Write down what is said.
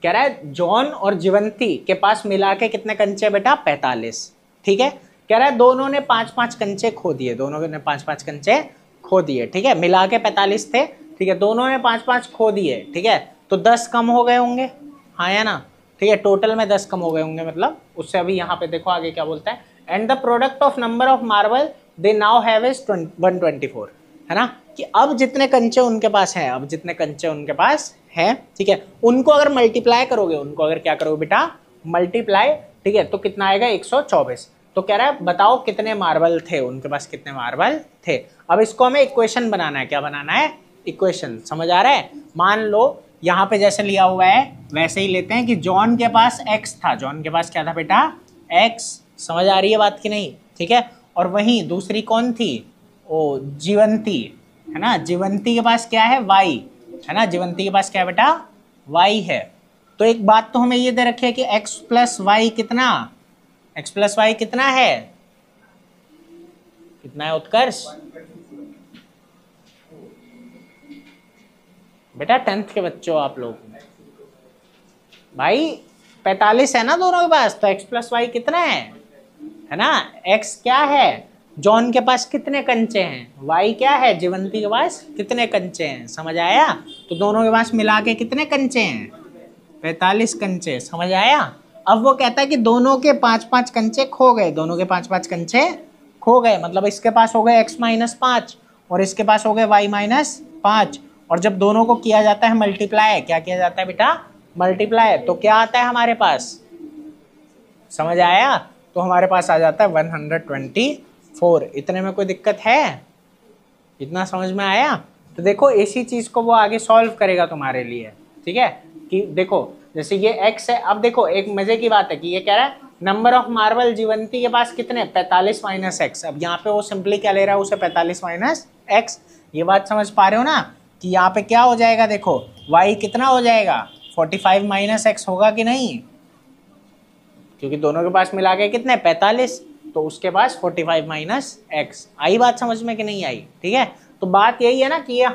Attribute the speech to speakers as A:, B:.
A: कह रहा है जॉन और जीवंती के पास मिला के कितने कंचे बेटा 45। ठीक है, कह रहा है दोनों ने 5-5 कंचे खो दिए, दोनों ने 5-5 कंचे खो दिए। ठीक है, मिला के 45 थे। ठीक है, दोनों ने 5-5 खो दिए। ठीक है, तो 10 कम हो गए होंगे, हाँ या ना। ठीक है, टोटल में 10 कम हो गए होंगे, मतलब उससे अभी यहाँ पे देखो आगे क्या बोलता है, and the product of number of marble they now have is 124, है ना, कि अब जितने कंचे उनके पास हैं, अब जितने कंचे उनके पास है, ठीक है, उनको अगर मल्टीप्लाई करोगे, उनको अगर क्या करोगे बेटा मल्टीप्लाई, ठीक है, तो कितना आएगा 124। तो कह रहा है बताओ कितने मार्बल थे उनके पास, कितने मार्बल थे। अब इसको हमें इक्वेशन बनाना है, क्या बनाना है, इक्वेशन। समझ आ रहा है, मान लो यहाँ पे जैसे लिया हुआ है वैसे ही लेते हैं कि जॉन के पास x था, जॉन के पास क्या था बेटा x। समझ आ रही है बात की नहीं, ठीक है, और वहीं दूसरी कौन थी, ओ जीवंती, है ना, जीवंती के पास क्या है y, है ना, जीवंती के पास क्या है बेटा y है। तो एक बात तो हमें ये दे रखी है कि x प्लस वाई कितना, x प्लस वाई कितना है, कितना है उत्कर्ष बेटा, 10th के बच्चों आप लोग, भाई 45 है ना दोनों के पास, तो x प्लस वाई कितना है ना, x क्या है, जॉन के पास कितने कंचे हैं, y क्या है, जीवंती के पास कितने कंचे हैं। समझ आया, तो दोनों के पास मिला के कितने कंचे हैं, 45 कंचे। समझ आया। अब वो कहता है कि दोनों के 5-5 कंचे खो गए, दोनों के 5-5 कंचे खो गए, मतलब इसके पास हो गए x-5 और इसके पास हो गए y-5, और जब दोनों को किया जाता है मल्टीप्लाई, क्या किया जाता है बेटा मल्टीप्लाई, तो क्या आता है हमारे पास, समझ आया, तो हमारे पास आ जाता है 124। इतने में कोई दिक्कत है, इतना समझ में आया। तो देखो इसी चीज को वो आगे सॉल्व करेगा तुम्हारे लिए, ठीक है, कि देखो जैसे ये x है, अब देखो एक मजे की बात है कि ये कह रहा है नंबर ऑफ मार्बल जीवंती के पास कितने 45 माइनस एक्स। अब यहाँ पे वो सिंपली क्या ले रहा है उसे 45 माइनस एक्स। ये बात समझ पा रहे हो ना, कि यहाँ पे क्या हो जाएगा, देखो y कितना हो जाएगा 45 माइनस एक्स होगा कि नहीं, क्योंकि दोनों के पास मिला के कितने 45, तो उसके पास 45 माइनस एक्स। आई बात समझ में कि नहीं आई, ठीक है। तो बात यही है ना कि ये